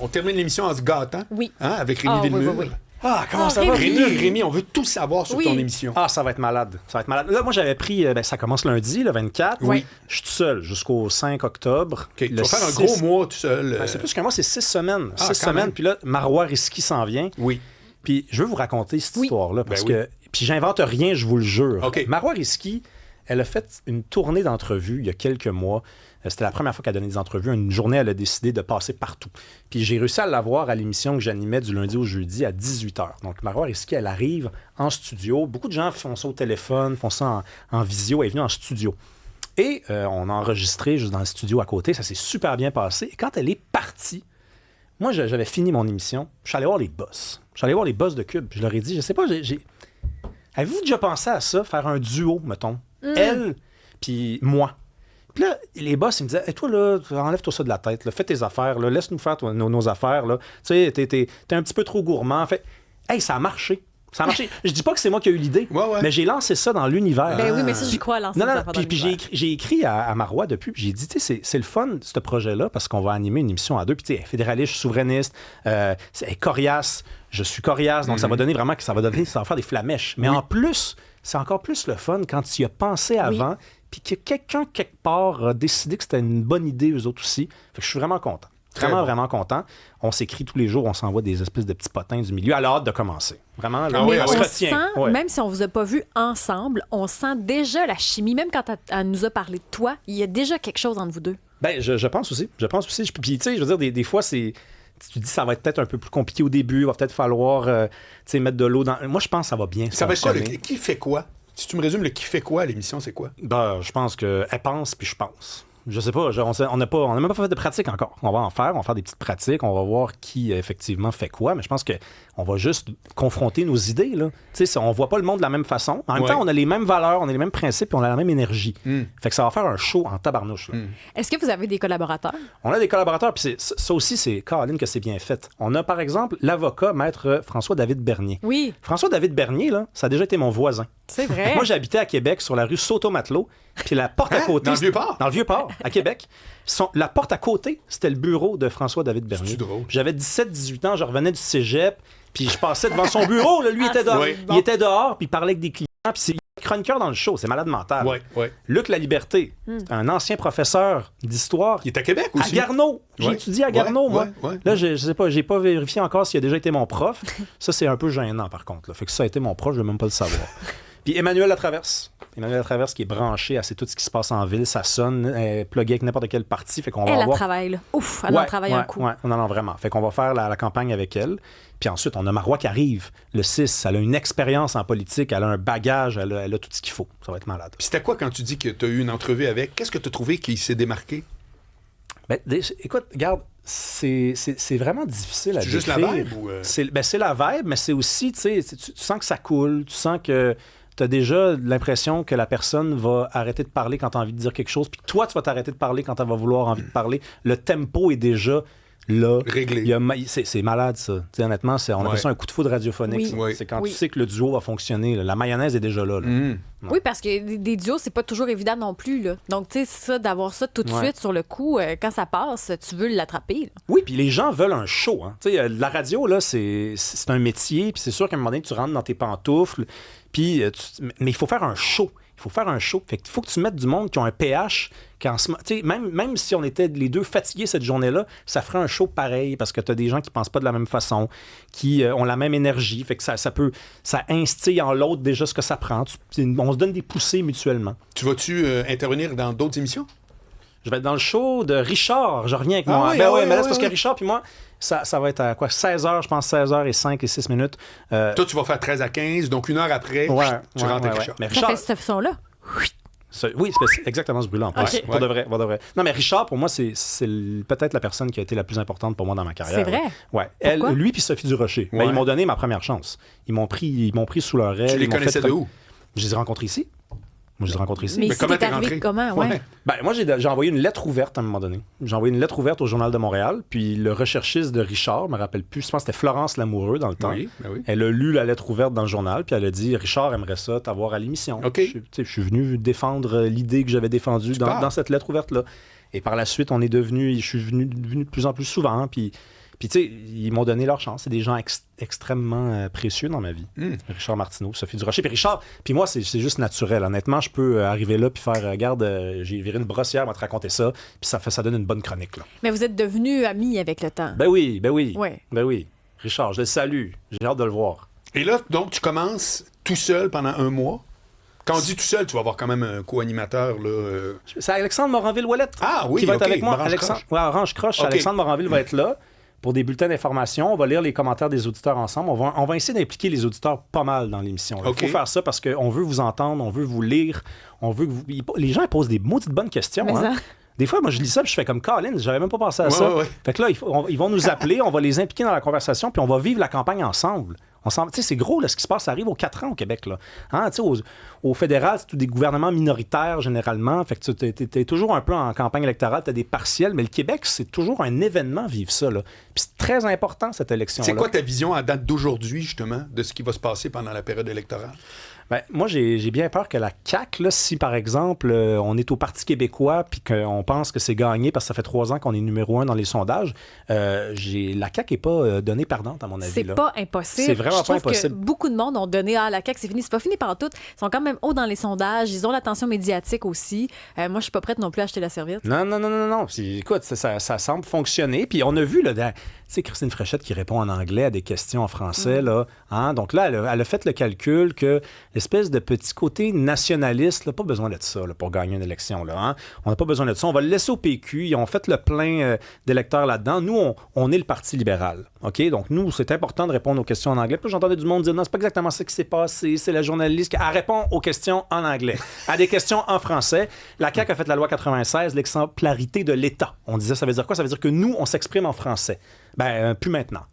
On termine l'émission en se gâtant. Oui. Hein, avec Rémi Villemur. Oui. Ah, comment ça va? Rémi, on veut tout savoir sur ton émission. Ah, ça va être malade. Ça va être malade. Là, moi, j'avais pris... ça commence lundi, le 24. Oui. Je suis tout seul jusqu'au 5 octobre. Okay, tu vas faire un gros mois tout seul. C'est plus que moi, c'est 6 semaines. 6 quand semaines. même. Puis là, Marois Risky s'en vient. Oui. Puis je veux vous raconter cette histoire-là. Parce Ben que... Puis j'invente rien, je vous le jure. OK. Marois Risky, elle a fait une tournée d'entrevues il y a quelques mois. C'était la première fois qu'elle donnait des entrevues. Une journée, elle a décidé de passer partout. Puis j'ai réussi à la voir à l'émission que j'animais du lundi au jeudi à 18h. Donc Marois Risky, elle arrive en studio. Beaucoup de gens font ça au téléphone, font ça en visio. Elle est venue en studio. Et on a enregistré juste dans le studio à côté. Ça s'est super bien passé. Et quand elle est partie, moi, j'avais fini mon émission. Je suis allé voir les boss. Je suis allé voir les boss de Cube. Je leur ai dit, je sais pas, avez-vous déjà pensé à ça, faire un duo, mettons? Elle, puis moi. Puis là, les boss, ils me disaient, hey, toi, là, enlève-toi ça de la tête, là, fais tes affaires, là, laisse-nous faire nos affaires. Là. Tu sais, t'es un petit peu trop gourmand. Fait, hey, ça a marché. Ça a marché. Je dis pas que c'est moi qui ai eu l'idée, mais j'ai lancé ça dans l'univers. Ben oui, mais ça, j'y crois à lancer Non, des non, affaires dans puis l'univers. j'ai écrit à Marois depuis, puis j'ai dit, tu sais, c'est le fun, ce projet-là, parce qu'on va animer une émission à deux. Puis, tu sais, fédéraliste, souverainiste, c'est coriace, je suis coriace, donc ça va donner vraiment, ça va faire des flamèches. Mais en plus, c'est encore plus le fun quand tu y as pensé avant, puis que quelqu'un, quelque part, a décidé que c'était une bonne idée, eux autres aussi. Fait que je suis vraiment content. Vraiment content. On s'écrit tous les jours, on s'envoie des espèces de petits potins du milieu. À l'hâte de commencer. Vraiment, là, Mais on se retient. sent, même si on vous a pas vu ensemble, on sent déjà la chimie. Même quand elle nous a parlé de toi, il y a déjà quelque chose entre vous deux. Ben, je pense aussi. Puis, tu sais, je veux dire, des fois, c'est... Tu dis ça va être peut-être un peu plus compliqué au début, il va peut-être falloir mettre de l'eau dans... Moi, je pense que ça va bien. Ça va être quoi, qui fait quoi? Si tu me résumes, le qui fait quoi à l'émission, c'est quoi? Ben, je pense qu'elle pense, puis je pense. Je sais pas, on n'a même pas fait de pratique encore. On va faire des petites pratiques, on va voir qui effectivement fait quoi, mais je pense qu'on va juste confronter nos idées. Là. Tu sais, on voit pas le monde de la même façon. En même temps, on a les mêmes valeurs, on a les mêmes principes, et on a la même énergie. Fait que ça va faire un show en tabarnouche. Là. Est-ce que vous avez des collaborateurs? On a des collaborateurs, puis ça aussi, c'est Caroline que c'est bien fait. On a par exemple l'avocat, maître François-David Bernier. Oui. François-David Bernier, là, ça a déjà été mon voisin. C'est vrai. Moi, j'habitais à Québec, sur la rue Sauto-Matelot, puis la porte à côté... Dans le Vieux-Port? Dans le Vieux-Port, à Québec. La porte à côté, c'était le bureau de François-David Bernier. C'est drôle. J'avais 17-18 ans, je revenais du cégep, puis je passais devant son bureau, là, lui, il était dehors. Il était dehors, puis il parlait avec des clients, puis c'est chroniqueur dans le show, c'est malade mental. Ouais. Luc Laliberté, un ancien professeur d'histoire. Il est à Québec aussi. À Garneau. J'ai étudié à Garneau, moi. Là, je sais pas, j'ai pas vérifié encore s'il a déjà été mon prof. Ça, c'est un peu gênant, par contre. Là. Fait que ça a été mon prof, je veux même pas le savoir. Puis Emmanuel Latraverse. Emmanuel Latraverse qui est branché, elle sait tout ce qui se passe en ville, ça sonne, elle est pluguée avec n'importe quelle partie. Fait qu'on va Elle travaille, là. Ouf, elle en travaille un coup. Ouais, non, vraiment. Fait qu'on va faire la campagne avec elle. Puis ensuite, on a Marois qui arrive, le 6. Elle a une expérience en politique, elle a un bagage, elle a tout ce qu'il faut. Ça va être malade. Puis c'était quoi quand tu dis que tu as eu une entrevue avec? Qu'est-ce que tu as trouvé qui s'est démarqué? Ben, écoute, regarde, c'est vraiment difficile à décrire. C'est juste la vibe? Ou c'est la vibe, mais c'est aussi, tu sais, tu sens que ça coule, tu sens que tu as déjà l'impression que la personne va arrêter de parler quand tu as envie de dire quelque chose, puis toi, tu vas t'arrêter de parler quand elle va vouloir envie de parler. Le tempo est déjà là. Réglé. C'est malade, ça. T'sais, honnêtement, on appelle ça un coup de foudre radiophonique. Oui. C'est quand tu sais que le duo va fonctionner. Là. La mayonnaise est déjà là. Oui, parce que des duos, c'est pas toujours évident non plus. Là. Donc, tu sais, ça, d'avoir ça tout de suite sur le coup, quand ça passe, tu veux l'attraper. Là. Oui, puis les gens veulent un show. Hein. La radio, là, c'est un métier, puis c'est sûr qu'à un moment donné, tu rentres dans tes pantoufles, puis mais il faut faire un show. Il faut faire un show. Fait qu'il faut que tu mettes du monde qui ont un pH. Même si on était les deux fatigués cette journée-là, ça ferait un show pareil parce que tu as des gens qui pensent pas de la même façon, qui ont la même énergie. Fait que ça instille en l'autre déjà ce que ça prend. On se donne des poussées mutuellement. Tu vas-tu intervenir dans d'autres émissions? Je vais être dans le show de Richard. Je reviens avec moi. Oui, mais là, c'est parce que Richard puis moi, ça va être à quoi? 16h, je pense 16h et 5 et 6 minutes. Toi, tu vas faire 13 à 15, donc une heure après, tu rentres avec Richard. Mais Ça Richard, fait ce son-là. oui, c'est exactement ce bruit-là en plus. Okay. Pour de vrai. Non, mais Richard, pour moi, c'est peut-être la personne qui a été la plus importante pour moi dans ma carrière. C'est vrai? Ouais. Lui puis Sophie Durocher. Ouais. Ben, ils m'ont donné ma première chance. Ils m'ont pris sous leur aile. Tu les connaissais de où? Je les ai rencontrés ici. Mais ici, comment t'es t'es arrivé rentré? comment? Ouais. Ben, moi, j'ai envoyé une lettre ouverte à un moment donné. J'ai envoyé une lettre ouverte au Journal de Montréal, puis le recherchiste de Richard, je me rappelle plus, je pense que c'était Florence Lamoureux dans le temps. Oui, ben oui. Elle a lu la lettre ouverte dans le journal, puis elle a dit « Richard aimerait ça t'avoir à l'émission. OK. Je suis venu défendre l'idée que j'avais défendue dans cette lettre ouverte-là. Et par la suite, je suis venu de plus en plus souvent, puis Puis, tu sais, ils m'ont donné leur chance. C'est des gens extrêmement précieux dans ma vie. Richard Martineau, Sophie Durocher. Puis Richard, puis moi, c'est juste naturel. Honnêtement, je peux arriver là puis faire, regarde, j'ai viré une brossière, on va te raconter ça. Puis ça donne une bonne chronique, là. Mais vous êtes devenus amis avec le temps. Ben oui. Ouais. Ben oui. Richard, je le salue. J'ai hâte de le voir. Et là, donc, tu commences tout seul pendant 1 mois. Quand on dit tout seul, tu vas avoir quand même un co-animateur, là. C'est Alexandre Moranville-Ouellette qui va être avec moi. Orange Croche. Okay. Alexandre Moranville va être là pour des bulletins d'information. On va lire les commentaires des auditeurs ensemble. On va essayer d'impliquer les auditeurs pas mal dans l'émission. Il faut faire ça parce qu'on veut vous entendre, on veut vous lire, on veut que vous... Les gens posent des maudites bonnes questions. Hein? Des fois, moi, je lis ça et je fais comme Colin, j'avais même pas pensé à ça. Fait que là, ils vont nous appeler, on va les impliquer dans la conversation puis on va vivre la campagne ensemble. Tu sais, c'est gros, là, ce qui se passe. Ça arrive aux 4 ans au Québec, là. Hein, tu sais, au fédéral, c'est tous des gouvernements minoritaires, généralement. Fait que t'es toujours un peu en campagne électorale, t'as des partiels. Mais le Québec, c'est toujours un événement, vivre ça, là. Puis c'est très important, cette élection-là. C'est quoi ta vision à date d'aujourd'hui, justement, de ce qui va se passer pendant la période électorale? Ben, moi, j'ai bien peur que la CAQ, là, si par exemple, on est au Parti québécois puis qu'on pense que c'est gagné parce que ça fait 3 ans qu'on est numéro 1 dans les sondages, la CAQ n'est pas donnée perdante, à mon avis. C'est pas impossible. C'est vraiment pas impossible. Que beaucoup de monde ont donné la CAQ, c'est fini. C'est pas fini par tout. Ils sont quand même hauts dans les sondages. Ils ont l'attention médiatique aussi. Moi, je suis pas prête non plus à acheter la serviette. Non. Écoute, ça semble fonctionner. Puis on a vu, là, tu sais, Christine Fréchette qui répond en anglais à des questions en français, là. Hein? Donc là, elle a fait le calcul que l'espèce de petit côté nationaliste, là, pas besoin de ça là, pour gagner une élection. Là, hein? On n'a pas besoin de ça. On va le laisser au PQ. Ils ont fait le plein d'électeurs là-dedans. Nous, on est le Parti libéral. OK? Donc, nous, c'est important de répondre aux questions en anglais. Puis j'entendais du monde dire non, c'est pas exactement ça qui s'est passé. C'est la journaliste qui répond aux questions en anglais. À des questions en français. La CAQ a fait la loi 96, l'exemplarité de l'État. On disait, ça veut dire quoi? Ça veut dire que nous, on s'exprime en français. Ben, plus maintenant.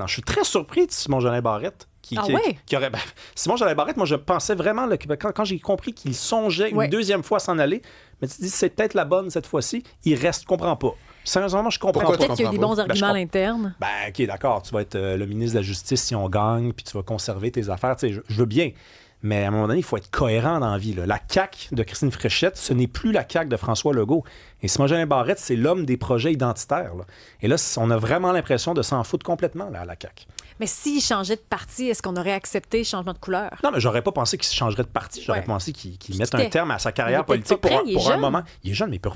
Je suis très surpris de Simon-Jolin Barrette. Qui aurait, Simon-Jolin Barrette, moi, je pensais vraiment, là, quand j'ai compris qu'il songeait une deuxième fois s'en aller, mais tu dis, c'est peut-être la bonne cette fois-ci, il reste, je comprends pas. Sérieusement, je comprends pas. Peut-être qu'il y a des bons arguments à l'interne. Ben, OK, d'accord, tu vas être le ministre de la Justice si on gagne, puis tu vas conserver tes affaires, tu sais, je veux bien. Mais à un moment donné, il faut être cohérent dans la vie. Là. La CAQ de Christine Fréchette, ce n'est plus la CAQ de François Legault. Et Simon-Jolin Barrette, c'est l'homme des projets identitaires. Là. Et là, on a vraiment l'impression de s'en foutre complètement là, à la CAQ. Mais s'il changeait de parti, est-ce qu'on aurait accepté le changement de couleur? Non, mais j'aurais pas pensé qu'il changerait de parti. J'aurais pensé qu'il mette un terme à sa carrière politique pour un moment. Il est jeune, mais il peut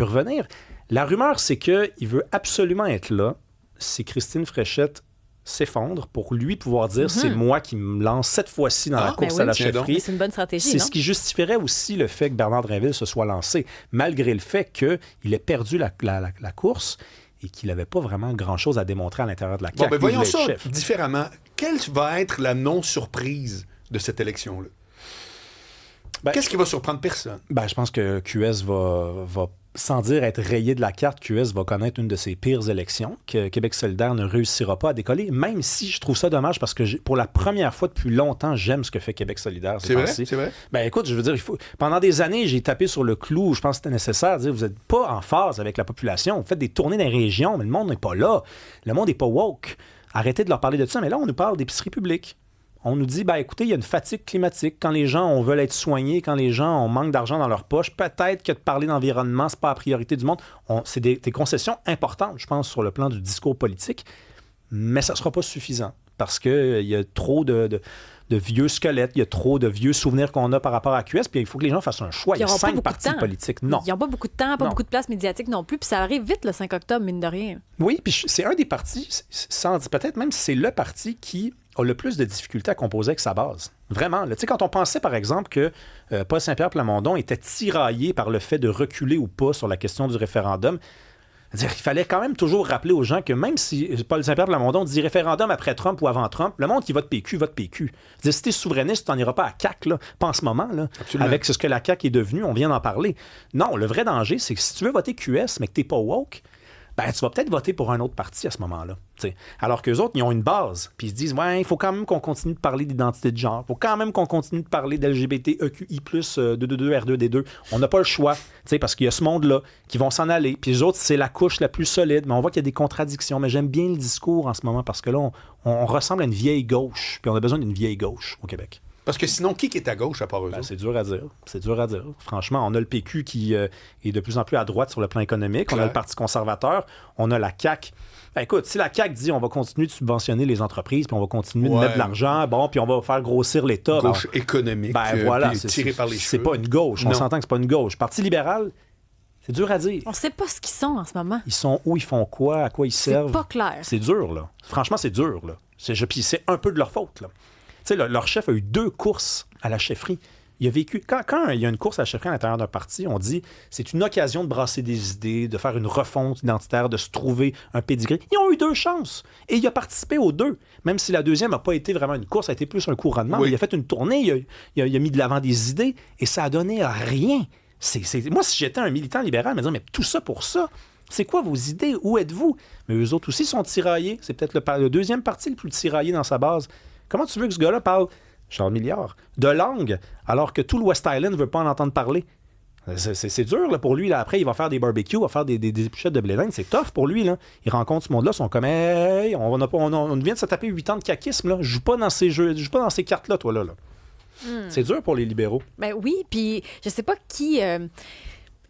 revenir. La rumeur, c'est qu'il veut absolument être là. C'est Christine Fréchette s'effondre pour lui pouvoir dire c'est moi qui me lance cette fois-ci dans la course à la chefferie. C'est une bonne stratégie. C'est ce qui justifierait aussi le fait que Bernard Drinville se soit lancé, malgré le fait qu'il ait perdu la course et qu'il n'avait pas vraiment grand-chose à démontrer à l'intérieur de la CAQ. Bon, ben voyons ça différemment. Quelle va être la non-surprise de cette élection-là? Qu'est-ce qui va surprendre personne? Ben, je pense que QS va sans dire être rayé de la carte, QS va connaître une de ses pires élections, que Québec solidaire ne réussira pas à décoller, même si je trouve ça dommage parce que pour la première fois depuis longtemps, j'aime ce que fait Québec solidaire. C'est vrai? Ben écoute, je veux dire, pendant des années, j'ai tapé sur le clou, je pense que c'était nécessaire de dire, vous n'êtes pas en phase avec la population, vous faites des tournées dans les régions, mais le monde n'est pas là. Le monde n'est pas woke. Arrêtez de leur parler de ça, mais là, on nous parle d'épicerie publique. On nous dit, ben écoutez, il y a une fatigue climatique. Quand les gens veulent être soignés, quand les gens manquent d'argent dans leur poche, peut-être que de parler d'environnement, c'est pas la priorité du monde. C'est des concessions importantes, je pense, sur le plan du discours politique, mais ça sera pas suffisant parce qu'il y a trop de vieux squelettes, il y a trop de vieux souvenirs qu'on a par rapport à QS, puis il faut que les gens fassent un choix. Il y a 5 partis politiques. Non. Ils n'ont pas beaucoup de temps, beaucoup de place médiatique non plus, puis ça arrive vite le 5 octobre, mine de rien. Oui, puis c'est un des partis, peut-être même c'est le parti qui a le plus de difficultés à composer avec sa base. Vraiment. Tu sais, quand on pensait, par exemple, que Paul Saint-Pierre Plamondon était tiraillé par le fait de reculer ou pas sur la question du référendum, il fallait quand même toujours rappeler aux gens que même si Paul Saint-Pierre Plamondon dit référendum après Trump ou avant Trump, le monde qui vote PQ, vote PQ. Si t'es souverainiste, tu n'en iras pas à CAQ, là, pas en ce moment, là, avec ce que la CAQ est devenue, on vient d'en parler. Non, le vrai danger, c'est que si tu veux voter QS, mais que t'es pas woke, ben, tu vas peut-être voter pour un autre parti à ce moment-là. T'sais. Alors qu'eux autres, ils ont une base. Puis ils se disent, ouais, il faut quand même qu'on continue de parler d'identité de genre. Il faut quand même qu'on continue de parler d'LGBTEQI+, 222, R2D2. On n'a pas le choix, parce qu'il y a ce monde-là qui vont s'en aller. Puis les autres, c'est la couche la plus solide. Mais on voit qu'il y a des contradictions. Mais j'aime bien le discours en ce moment parce que là, on ressemble à une vieille gauche. Puis on a besoin d'une vieille gauche au Québec. Parce que sinon, qui est à gauche à part eux Ben, autres? c'est dur à dire. C'est dur à dire. Franchement, on a le PQ qui est de plus en plus à droite sur le plan économique. Claire. On a le Parti conservateur. On a la CAQ. Ben, écoute, si la CAQ dit on va continuer de subventionner les entreprises, puis on va continuer de Ouais. mettre de l'argent, bon, puis on va faire grossir l'État. Gauche économique, Ben voilà, puis tiré par les c'est cheveux. pas une gauche. On Non. s'entend que c'est pas une gauche. Parti libéral, c'est dur à dire. On sait pas ce qu'ils sont en ce moment. Ils sont où, ils font quoi, à quoi ils C'est servent. pas clair. C'est dur, là. Franchement, c'est dur, là. Puis c'est un peu de leur faute, là. Tu sais, leur chef a eu 2 courses à la chefferie. Il a vécu... Quand il y a une course à la chefferie à l'intérieur d'un parti, on dit c'est une occasion de brasser des idées, de faire une refonte identitaire, de se trouver un pédigré. Ils ont eu 2 chances. Et il a participé aux 2. Même si la deuxième n'a pas été vraiment une course, ça a été plus un couronnement. Oui. Il a fait une tournée, il a mis de l'avant des idées, et ça a donné rien. Moi, si j'étais un militant libéral, je me disais, mais tout ça pour ça, c'est quoi vos idées? Où êtes-vous? Mais eux autres aussi sont tiraillés. C'est peut-être le deuxième parti le plus tiraillé dans sa base. Comment tu veux que ce gars-là parle, Charles Milliard, de langue, alors que tout le West Island ne veut pas en entendre parler? C'est dur là, pour lui. Là. Après, il va faire des barbecues, il va faire des épluchettes de blé d'Inde. C'est tough pour lui. Là. Il rencontre ce monde-là, ils sont comme hey, on vient de se taper 8 ans de caquisme. Là. Je joue pas dans ces jeux, je joue pas dans ces cartes-là, toi là. C'est dur pour les libéraux. Ben oui, puis je sais pas qui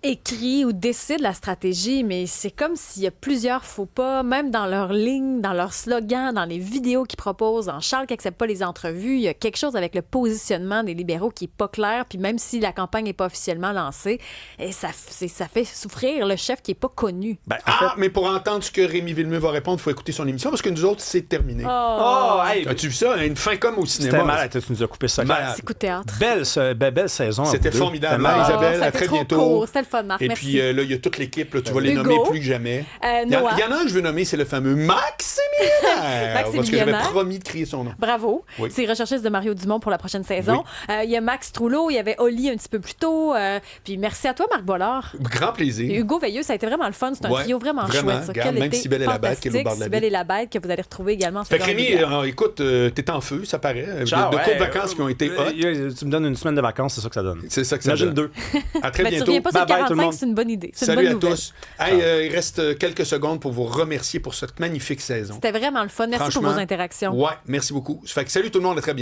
écrit ou décide la stratégie, mais c'est comme s'il y a plusieurs faux pas, même dans leurs lignes, dans leurs slogans, dans les vidéos qu'ils proposent, en Charles qui n'accepte pas les entrevues, il y a quelque chose avec le positionnement des libéraux qui est pas clair, puis même si la campagne n'est pas officiellement lancée, et ça fait souffrir le chef qui est pas connu. Ben, en fait, Mais pour entendre ce que Rémi Villemeux va répondre, il faut écouter son émission, parce que nous autres, c'est terminé. hey, As-tu vu ça? Une fin comme au cinéma. c'était malade. Tu nous as coupé ça. Malade. C'est coup de théâtre. Belle saison. à C'était vous deux. formidable. C'était malade. Isabelle, ça a à été très trop bientôt. court. C'était le fun, Marc. Et Merci. puis là, il y a toute l'équipe, là, tu vas les Hugo. nommer plus que jamais. Il y Noah. en a un que je veux nommer, c'est le fameux Maximilien. Parce que j'avais Maximilien. promis de crier son nom. Bravo. Oui. C'est recherchiste de Mario Dumont pour la prochaine saison. Il y a Max Trouleau, il y avait Oli un petit peu plus tôt. Puis merci à toi, Marc Bollard. Grand plaisir. Et Hugo Veilleux, ça a été vraiment le fun. C'est un Ouais, trio vraiment vraiment. chouette. Ça. Regarde, Quel même été Cybèle et la Bête qui est au bord de la Cybèle vie. et la Bête que vous allez retrouver également. Fait que Rémi, écoute, t'es en feu, ça paraît. Ciao, de ouais, courtes vacances qui ont été hot. Tu me donnes une semaine de vacances, c'est ça que ça donne. C'est ça que ça Imagine donne. 2. À très Mais tu bientôt. reviens pas sur Bye bye, tout le 45, monde. c'est une bonne idée. C'est une Salut bonne à nouvelle. tous. Hey, il reste quelques secondes pour vous remercier pour cette magnifique saison. C'était vraiment le fun. Merci pour Franchement, vos interactions. Ouais, merci beaucoup. Fait que salut tout le monde, à très bientôt.